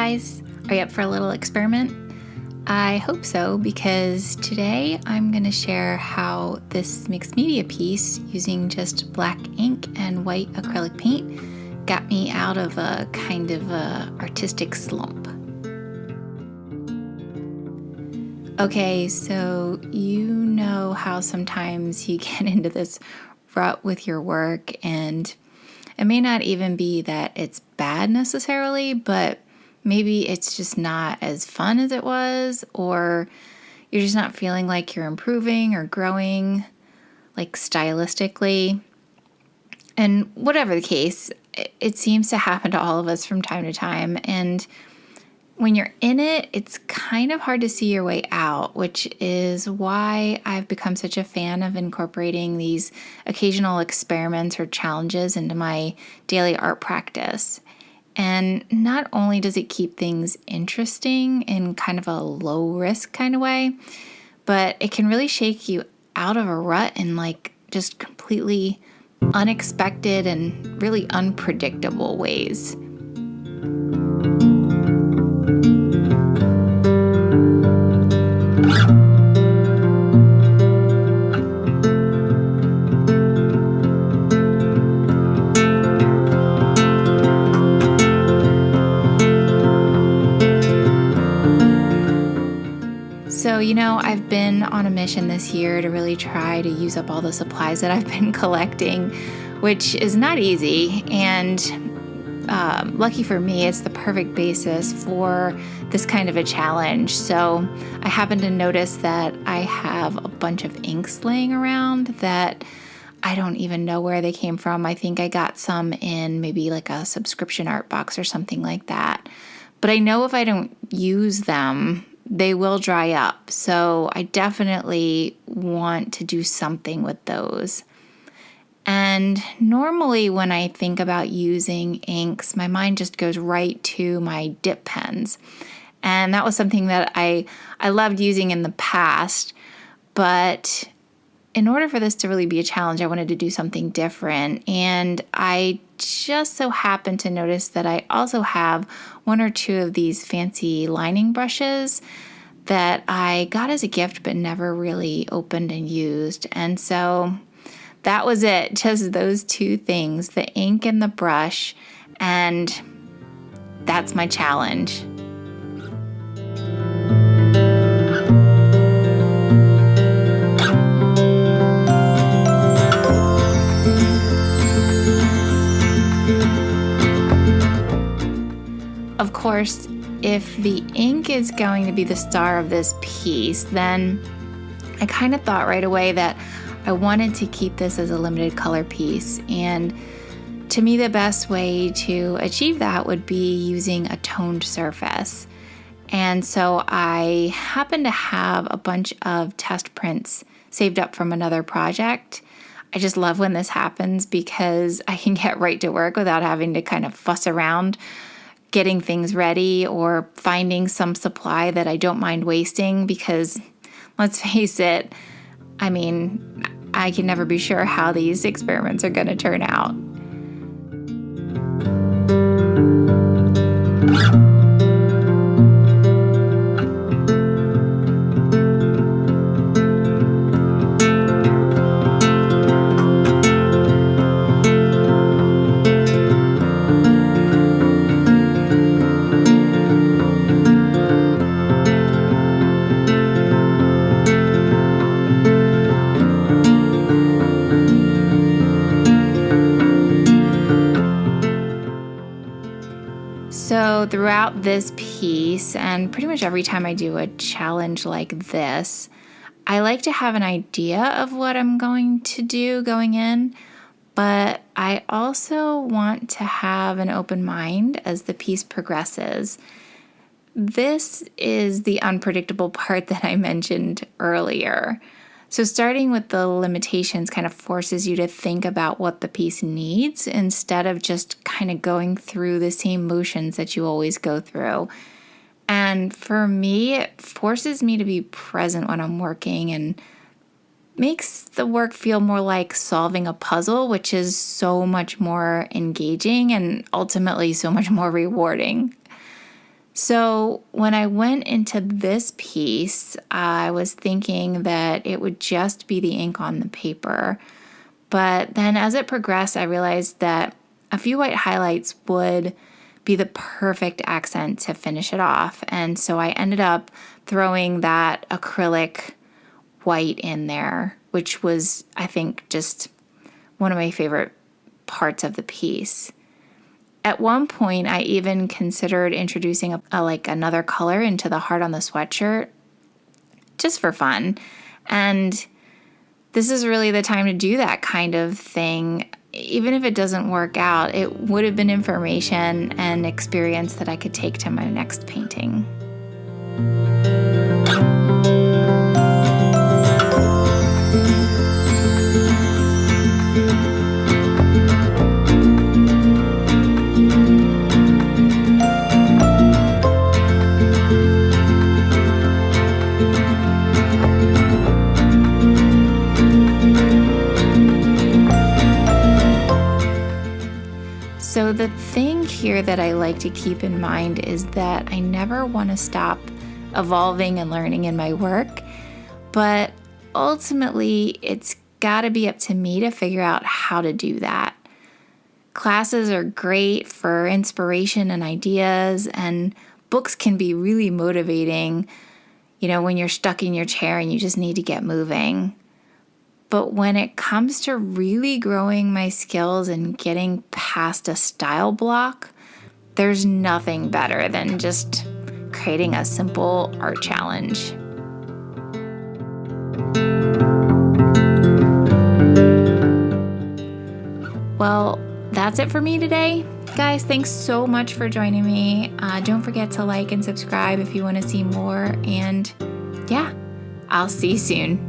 guys, are you up for a little experiment? I hope so, because today I'm going to share how this mixed media piece using just black ink and white acrylic paint got me out of a kind of artistic slump. Okay, so you know how sometimes you get into this rut with your work, and it may not even be that it's bad necessarily, but maybe it's just not as fun as it was, or you're just not feeling like you're improving or growing, like stylistically. And whatever the case, it seems to happen to all of us from time to time. And when you're in it, it's kind of hard to see your way out, which is why I've become such a fan of incorporating these occasional experiments or challenges into my daily art practice. And not only does it keep things interesting in kind of a low risk kind of way, but it can really shake you out of a rut in like just completely unexpected and really unpredictable ways. So, I've been on a mission this year to really try to use up all the supplies that I've been collecting, which is not easy. And lucky for me, it's the perfect basis for this kind of a challenge. So I happen to notice that I have a bunch of inks laying around that I don't even know where they came from. I think I got some in maybe like a subscription art box or something like that. But I know if I don't use them, they will dry up. So I definitely want to do something with those. And normally when I think about using inks, my mind just goes right to my dip pens. And that was something that I loved using in the past. But in order for this to really be a challenge, I wanted to do something different. And I just so happened to notice that I also have one or two of these fancy lining brushes that I got as a gift but never really opened and used. And so that was it, just those two things, the ink and the brush, and that's my challenge. Of course, if the ink is going to be the star of this piece, then I kind of thought right away that I wanted to keep this as a limited color piece. And to me, the best way to achieve that would be using a toned surface. And so I happen to have a bunch of test prints saved up from another project. I just love when this happens because I can get right to work without having to kind of fuss around getting things ready or finding some supply that I don't mind wasting, because let's face it, I mean, I can never be sure how these experiments are going to turn out. So throughout this piece, and pretty much every time I do a challenge like this, I like to have an idea of what I'm going to do going in, but I also want to have an open mind as the piece progresses. This is the unpredictable part that I mentioned earlier. So starting with the limitations kind of forces you to think about what the piece needs instead of just kind of going through the same motions that you always go through. And for me, it forces me to be present when I'm working and makes the work feel more like solving a puzzle, which is so much more engaging and ultimately so much more rewarding. So when I went into this piece, I was thinking that it would just be the ink on the paper. But then as it progressed, I realized that a few white highlights would be the perfect accent to finish it off. And so I ended up throwing that acrylic white in there, which was, I think, just one of my favorite parts of the piece. At one point, I even considered introducing another color into the heart on the sweatshirt, just for fun. And this is really the time to do that kind of thing. Even if it doesn't work out, it would have been information and experience that I could take to my next painting. So the thing here that I like to keep in mind is that I never want to stop evolving and learning in my work, but ultimately it's got to be up to me to figure out how to do that. Classes are great for inspiration and ideas, and books can be really motivating, when you're stuck in your chair and you just need to get moving. But when it comes to really growing my skills and getting past a style block, there's nothing better than just creating a simple art challenge. Well, that's it for me today. Guys, thanks so much for joining me. Don't forget to like and subscribe if you want to see more. And yeah, I'll see you soon.